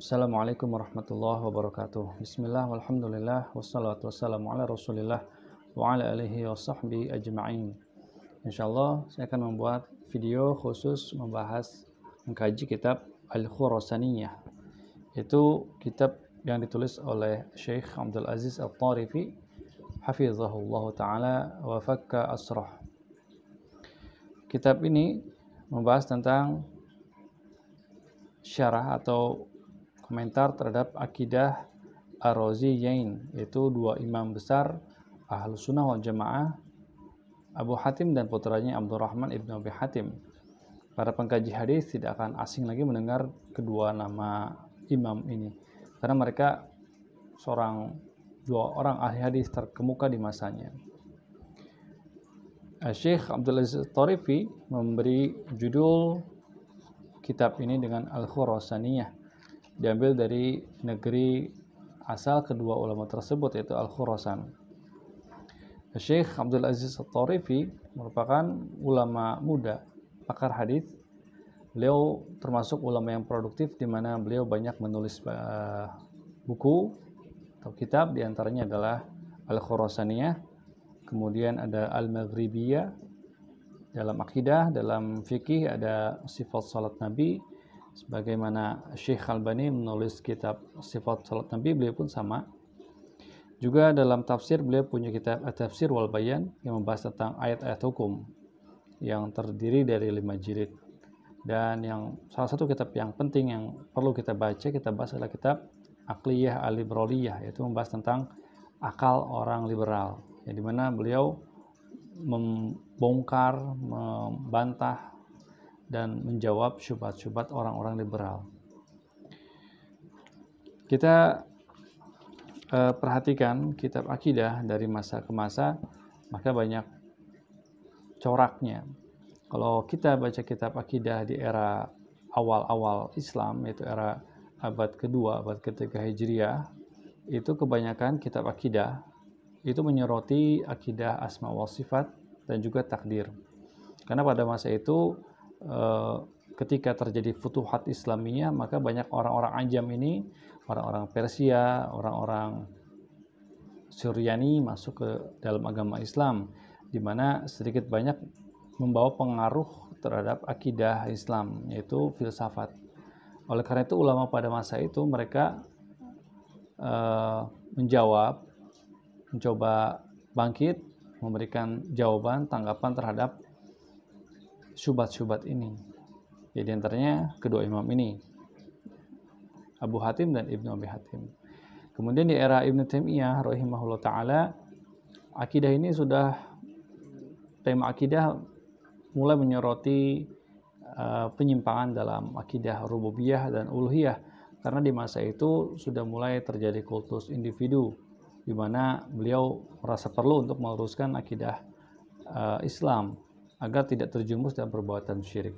Assalamualaikum warahmatullahi wabarakatuh. Bismillah, walhamdulillah, wassalatu wassalamu ala rasulillah wa ala alihi wa sahbihi ajma'in. InsyaAllah saya akan membuat video khusus mengkaji kitab Al-Khurasaniyah. Itu kitab yang ditulis oleh Syekh Abdul Aziz At-Tarifi hafizahullah ta'ala wa fakka asrah. Kitab ini membahas tentang syarah atau komentar terhadap akidah Ar-Raziyain, yaitu dua imam besar Ahlus Sunnah wal Jamaah, Abu Hatim dan putranya Abdurrahman ibn Abi Hatim. Para pengkaji hadis tidak akan asing lagi mendengar kedua nama imam ini, karena mereka dua orang ahli hadis terkemuka di masanya. Syekh Abdul Aziz Tarifi memberi judul kitab ini dengan Al-Khurasaniyah, diambil dari negeri asal kedua ulama tersebut, yaitu Al-Khurasan. Syekh Abdul Aziz At-Tarifi merupakan ulama muda, pakar hadis. Beliau termasuk ulama yang produktif, di mana beliau banyak menulis buku atau kitab, diantaranya adalah Al-Khurasaniyah, kemudian ada Al-Maghribiyah dalam akidah, dalam fikih ada sifat salat Nabi. Sebagaimana Syekh Albani menulis kitab sifat salat Nabi, beliau pun sama. Juga dalam tafsir, beliau punya kitab At-Tafsir wal Bayan yang membahas tentang ayat-ayat hukum yang terdiri dari 5 jilid. Dan salah satu kitab yang penting yang perlu kita bahas adalah kitab Aqliyah Al-Liberaliyah, yaitu membahas tentang akal orang liberal, yang dimana beliau membongkar, membantah dan menjawab syubhat-syubhat orang-orang liberal. Kita perhatikan kitab akidah dari masa ke masa, maka banyak coraknya. Kalau kita baca kitab akidah di era awal-awal Islam, yaitu era abad kedua, abad ketiga Hijriah, itu kebanyakan kitab akidah itu menyoroti akidah asma wa sifat dan juga takdir. Karena pada masa itu ketika terjadi futuhat Islamiyah, maka banyak orang-orang Ajam ini, orang-orang Persia, orang-orang Suryani masuk ke dalam agama Islam, di mana sedikit banyak membawa pengaruh terhadap akidah Islam, yaitu filsafat. Oleh karena itu ulama pada masa itu mereka mencoba bangkit, memberikan jawaban, tanggapan terhadap syubhat-syubhat ini. Jadi antaranya kedua imam ini, Abu Hatim dan Ibnu Abi Hatim. Kemudian di era Ibnu Taimiyah rahimahullah ta'ala, tema akidah mulai menyoroti penyimpangan dalam akidah rububiyah dan uluhiyah, karena di masa itu sudah mulai terjadi kultus individu, di mana beliau merasa perlu untuk meluruskan akidah Islam agar tidak terjumus dalam perbuatan syirik.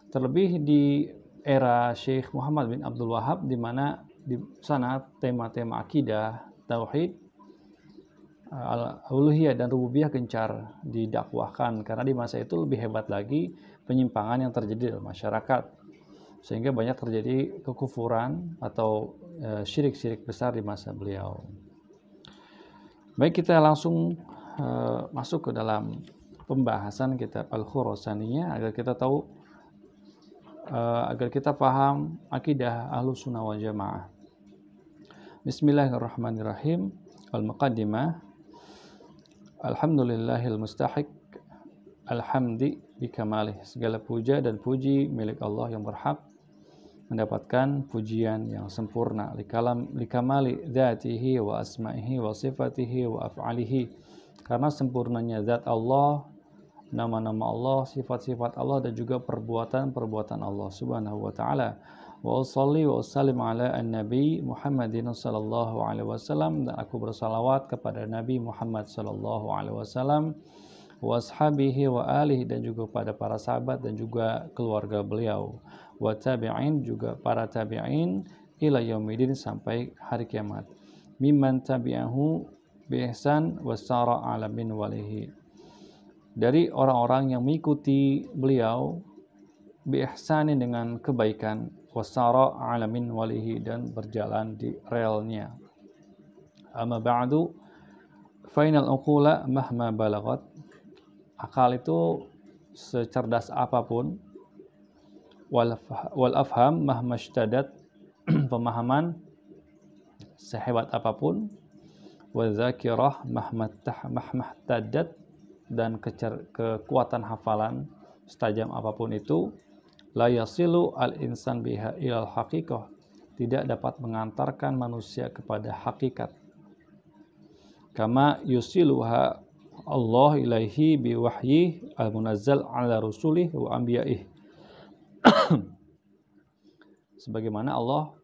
Terlebih di era Syekh Muhammad bin Abdul Wahab, di mana di sana tema-tema akidah, tauhid, uluhiyah dan rububiyah gencar didakwahkan, karena di masa itu lebih hebat lagi penyimpangan yang terjadi dalam masyarakat, sehingga banyak terjadi kekufuran atau syirik-syirik besar di masa beliau. Baik, kita langsung masuk ke dalam pembahasan kitab Al-Khurasaniyah agar kita tahu, agar kita paham akidah Ahlus Sunnah wal Jamaah. Bismillahirrahmanirrahim. Al-Muqaddimah. Alhamdulillahil mustahiq alhamdi bikamalih. Segala puja dan puji milik Allah yang berhak mendapatkan pujian yang sempurna. Likamali dzatihi wa asma'ihi wa sifatihi wa af'alihi. Karena sempurnanya zat Allah, nama-nama Allah, sifat-sifat Allah, dan juga perbuatan-perbuatan Allah subhanahu wa ta'ala. Wa usalli wa usallim ala an-nabi Muhammadin sallallahu alaihi wasallam, dan aku bersalawat kepada Nabi Muhammad sallallahu alaihi wasallam, wa ashabihi wa alihi, dan juga pada para sahabat dan juga keluarga beliau, wa tabi'in, juga para tabi'in, ila yaumidin, sampai hari kiamat, mimman tabi'ahu bi ihsan wa sara ala min walihi, dari orang-orang yang mengikuti beliau bi ihsanin, dengan kebaikan, wasara ala minwalihi dan berjalan di relnya. Amma ba'du fainal uqula mahma balagat, akal itu secerdas apapun, wal afham mahma ishtadat, pemahaman sehebat apapun, wal zakirah mahma tahtadat, dan kekuatan hafalan setajam apapun itu, la yasilu al insan biha ilal haqiqah, tidak dapat mengantarkan manusia kepada hakikat. Kama yusiluha Allah ilaihi biwahyi al-munazzal ala rusulih wa anbiya'ih. Sebagaimana Allah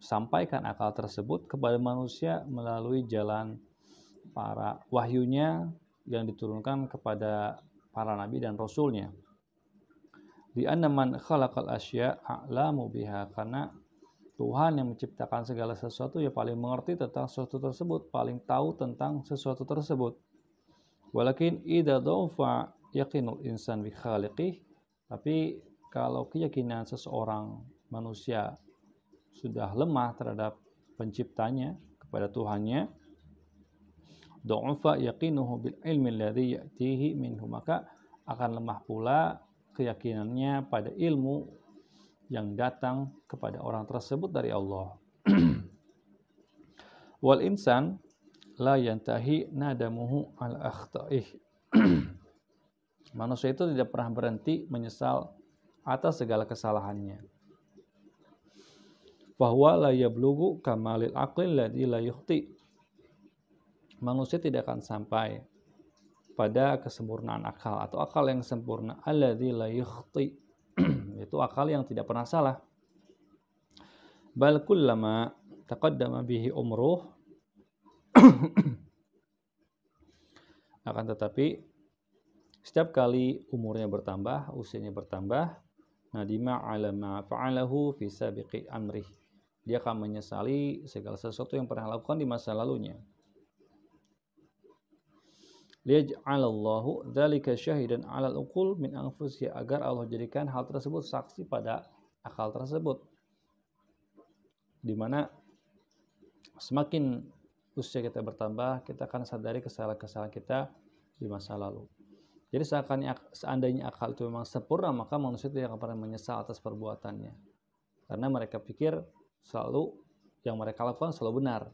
sampaikan akal tersebut kepada manusia melalui jalan para wahyunya yang diturunkan kepada para nabi dan rasulnya. Di anna man khalaqal asya a'lamu biha, karena Tuhan yang menciptakan segala sesuatu ya paling mengerti tentang sesuatu tersebut, paling tahu tentang sesuatu tersebut. Walakin idza dhaufa yaqinul insan bi khaliqih, tapi kalau keyakinan seseorang manusia sudah lemah terhadap penciptanya, kepada Tuhannya, dhaufa yaqinuhu bil ilmi alladhi ya'tihi minhu, maka akan lemah pula keyakinannya pada ilmu yang datang kepada orang tersebut dari Allah. Wal insan la yantahi nadamuhu al akhta'ih. Manusia itu tidak pernah berhenti menyesal atas segala kesalahannya. Fahuwa la yablughu kamalil aqli alladhi la yukhti. Manusia tidak akan sampai pada kesempurnaan akal atau akal yang sempurna, alladzi la yukhti, itu akal yang tidak pernah salah. Bal kullama taqaddama bihi umruh, akan tetapi setiap kali umurnya bertambah, usianya bertambah, nadima ala ma fa'alahu fi sabiqi amrih, dia akan menyesali segala sesuatu yang pernah lakukan di masa lalunya. Liyaj'alallahu dzalika syahidan 'alal uqul min anfusiha, agar Allah jadikan hal tersebut saksi pada akal tersebut, di mana semakin usia kita bertambah, kita akan sadari kesalahan-kesalahan kita di masa lalu. Jadi seandainya akal itu memang sempurna, maka manusia tidak akan pernah menyesal atas perbuatannya, karena mereka pikir selalu yang mereka lakukan selalu benar.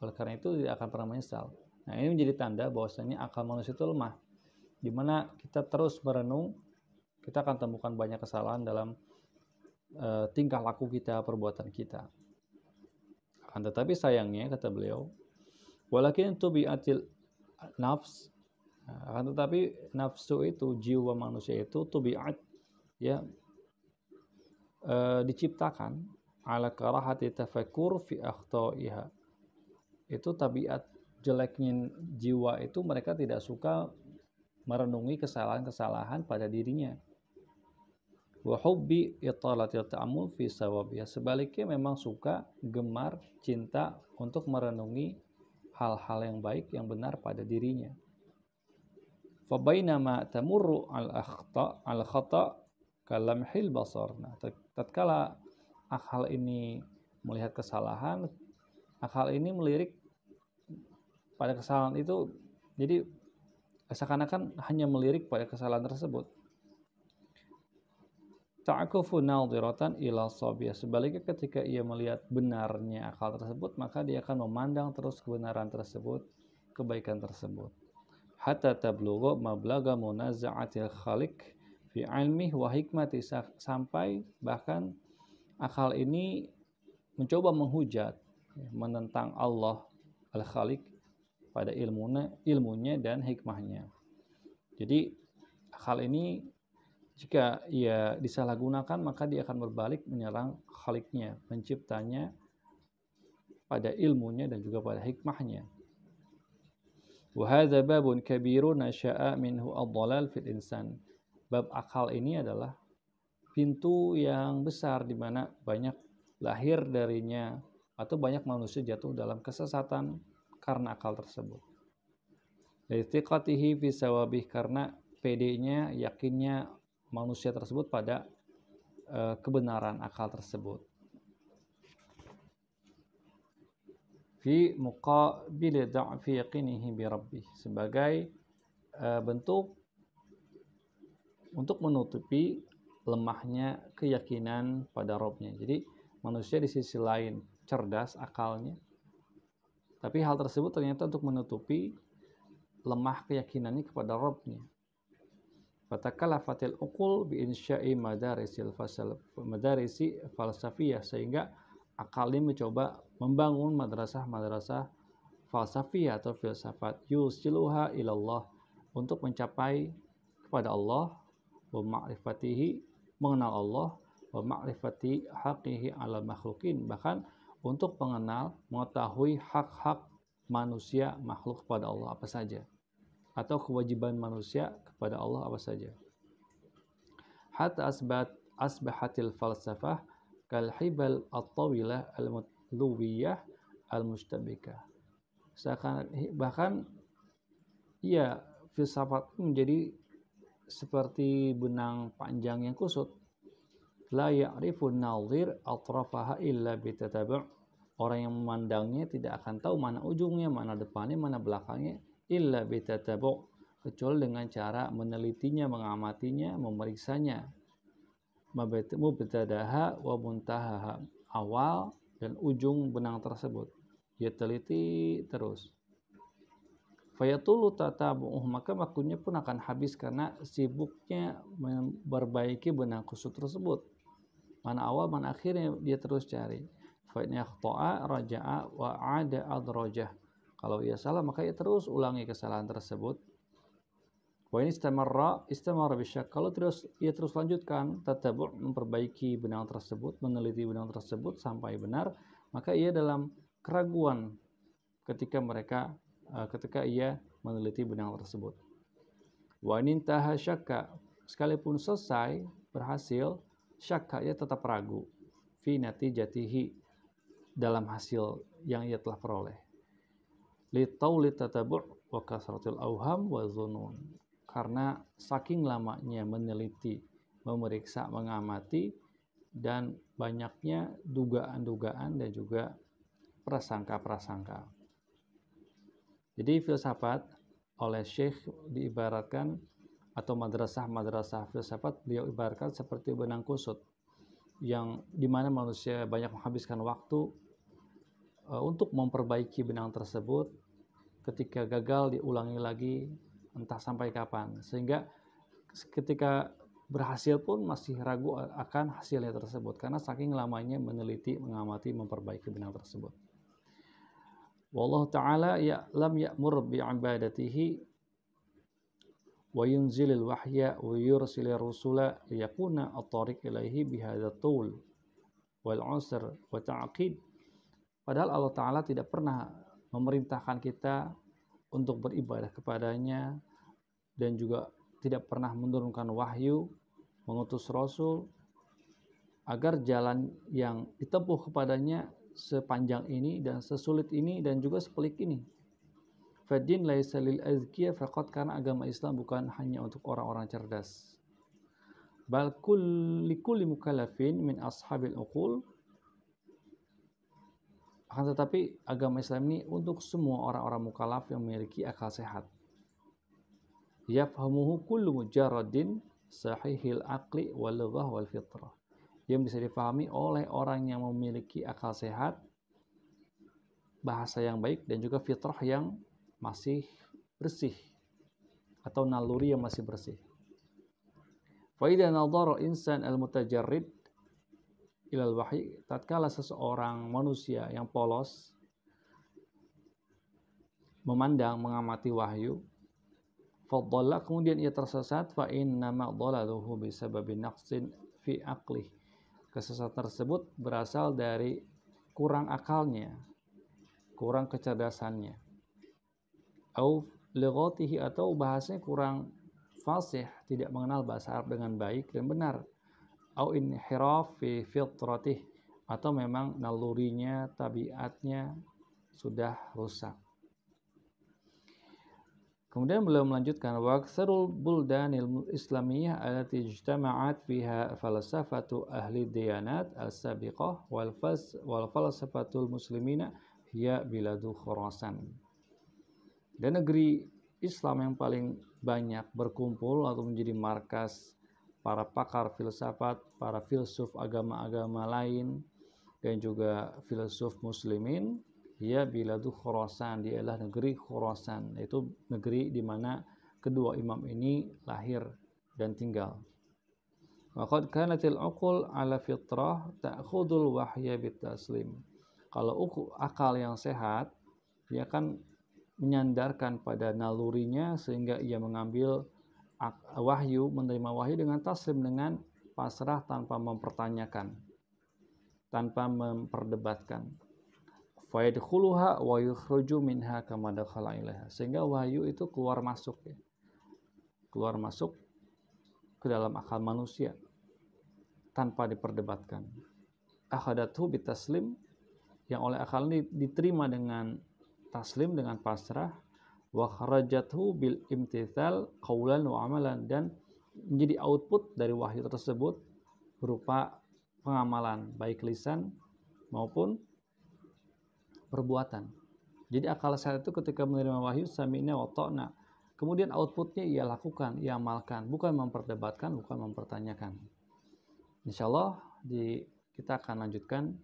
Oleh karena itu tidak akan pernah menyesal. Nah, ini menjadi tanda bahwasanya akal manusia itu lemah, di mana kita terus merenung, kita akan temukan banyak kesalahan dalam tingkah laku kita, perbuatan kita. Akan tetapi sayangnya, kata beliau, walakin tubi'atil nafs, akan tetapi nafsu itu, jiwa manusia itu tubi'at, ya, diciptakan ala karahati tafakkur fi akhta'iha. Itu tabiat jeleknya jiwa itu, mereka tidak suka merenungi kesalahan-kesalahan pada dirinya. Wa hubbi italatil ta'ammul fi sawabiha, sebaliknya memang suka, gemar, cinta untuk merenungi hal-hal yang baik, yang benar pada dirinya. Fa bainama tamurru al khata kalamhil basar. Nah, tatkala akal ini melihat kesalahan, akal ini melirik pada kesalahan itu, jadi seakan-akan hanya melirik pada kesalahan tersebut. Ta'akufu nadhiratan ila sabiyah, sebaliknya ketika ia melihat benarnya akal tersebut, maka dia akan memandang terus kebenaran tersebut, kebaikan tersebut. Hatta tablugha mablaga munaza'atil khaliq fi ilmihi wa hikmati, sampai bahkan akal ini mencoba menghujat, menentang Allah al-Khaliq pada ilmunya dan hikmahnya. Jadi akal ini jika ia disalahgunakan, maka dia akan berbalik menyerang Khaliknya, penciptanya, pada ilmunya dan juga pada hikmahnya. Wa hadza babun kabirun nasya'a minhu ad-dhalal fil insan. Bab akal ini adalah pintu yang besar di mana banyak lahir darinya, atau banyak manusia jatuh dalam kesesatan karena akal tersebut. Li'tiqatihi fi sawabih, karena pedenya, yakinnya manusia tersebut pada kebenaran akal tersebut. Fi muqabil da'fi yaqinihi bi rabbih, sebagai bentuk untuk menutupi lemahnya keyakinan pada Rabb-nya. Jadi manusia di sisi lain cerdas akalnya, tapi hal tersebut ternyata untuk menutupi lemah keyakinannya kepada Rabb-nya. Fatakalafatil uqul bi insya'i madarisi falsafiyah, sehingga akal ini mencoba membangun madrasah-madrasah falsafiyah atau filsafat yusiluha ilallah, untuk mencapai kepada Allah, wa ma'rifatihi, mengenal Allah, wa ma'rifati haqqihi ala makhlukin, bahkan untuk mengetahui hak-hak manusia makhluk kepada Allah apa saja, atau kewajiban manusia kepada Allah apa saja. Hatta asbahatil falsafah kal hibal at-tawilah al-mutluwiyah al-mustabikah. Bahkan filsafat menjadi seperti benang panjang yang kusut. La ya'rifun nadhir atrafaha illa bitatabu'. Orang yang memandangnya tidak akan tahu mana ujungnya, mana depannya, mana belakangnya, illa bitatabu', kecuali dengan cara menelitinya, mengamatinya, memeriksanya. Mubtadaha wa muntahaha, awal dan ujung benang tersebut dia teliti terus. Fayatulu tatabu'uh, maka waktunya pun akan habis karena sibuknya memperbaiki benang kusut tersebut. Mana awal, mana akhirnya dia terus cari. Fa in yakhta'a raja'a wa 'ada adrajah. Kalau ia salah maka ia terus ulangi kesalahan tersebut. Wa in istamara bisyak. Kalau ia terus lanjutkan tatabu', memperbaiki benang tersebut, meneliti benang tersebut sampai benar, maka ia dalam keraguan ketika ia meneliti benang tersebut. Wa in intaha syakka, sekalipun selesai berhasil, syakka, ia tetap ragu, fi natijatihi, dalam hasil yang ia telah peroleh. Li tauli tatabu' wa kasratil awham wa dhunun, karena saking lamanya meneliti, memeriksa, mengamati, dan banyaknya dugaan-dugaan dan juga prasangka-prasangka. Jadi filsafat oleh Syekh diibaratkan, atau madrasah-madrasah filsafat beliau ibaratkan seperti benang kusut, yang dimana manusia banyak menghabiskan waktu untuk memperbaiki benang tersebut. Ketika gagal diulangi lagi entah sampai kapan, sehingga ketika berhasil pun masih ragu akan hasilnya tersebut karena saking lamanya meneliti, mengamati, memperbaiki benang tersebut. Wallahu ta'ala lam ya'mur bi'ibadatihi wa yunzilil wahya wa yursilir rusula liyakuna at-tariq ilaihi bihadza tul wal 'usr wa ta'qid. Padahal Allah Ta'ala tidak pernah memerintahkan kita untuk beribadah kepadanya, dan juga tidak pernah menurunkan wahyu, mengutus rasul, agar jalan yang ditempuh kepadanya sepanjang ini dan sesulit ini dan juga sepelik ini. Fadin laisa lil azkiya faqat, karena agama Islam bukan hanya untuk orang-orang cerdas. Bal kulli mukallafin min ashabil uqul, akan tetapi agama Islam ini untuk semua orang-orang mukallaf yang memiliki akal sehat. Yafhamuhu kullu mujarradin sahihil aqli wal lughah wal fitrah, yang bisa difahami oleh orang yang memiliki akal sehat, bahasa yang baik, dan juga fitrah yang masih bersih atau naluri yang masih bersih. Fa idza nadhara insan al-mutajarrid ilal wahyi, tatkala seseorang manusia yang polos memandang, mengamati wahyu, fadalla, kemudian ia tersesat, fa innama dhalaluhu bisababi naqsin fi aqlih, kesesatan tersebut berasal dari kurang akalnya, kurang kecerdasannya, au lughatihi, atau bahasanya kurang fasih, tidak mengenal bahasa Arab dengan baik dan benar, au inhiraf fi fitratih, atau memang nalurinya, tabiatnya sudah rusak. Kemudian beliau melanjutkan wa aktsarul buldanil islamiyah allati ijtama'at fiha falsafatu ahli diyanat as-sabiqah wal falsafatul muslimina hiya biladu Khurasan. Dan negeri Islam yang paling banyak berkumpul atau menjadi markas para pakar filsafat, para filsuf agama-agama lain dan juga filsuf muslimin, ya biladu Khurasan, dia adalah negeri Khurasan, yaitu negeri di mana kedua imam ini lahir dan tinggal. Waqad kanatil uqul ala fitrah ta'khudul wahya bitaslim. Kalau akal yang sehat, dia akan menyandarkan pada nalurinya sehingga ia mengambil wahyu, menerima wahyu dengan taslim, dengan pasrah tanpa mempertanyakan, tanpa memperdebatkan. Fayadkhuluha wa yukhruju minha kama dakhala ilaiha. Sehingga wahyu itu keluar masuk ya. Keluar masuk ke dalam akal manusia tanpa diperdebatkan. Akhadathu bitaslim, yang oleh akal ini diterima dengan taslim, dengan pasrah. Wa kharajathu bil imtithal qaulan wa amalan, dan menjadi output dari wahyu tersebut berupa pengamalan baik lisan maupun perbuatan. Jadi akal sehat itu ketika menerima wahyu sami'na wa ta'na, kemudian outputnya ia lakukan, ia amalkan, bukan memperdebatkan, bukan mempertanyakan. Insyaallah kita akan lanjutkan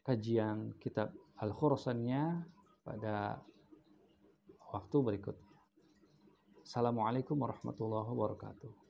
kajian kitab Al-Khurasaniyah pada waktu berikutnya. Assalamualaikum warahmatullahi wabarakatuh.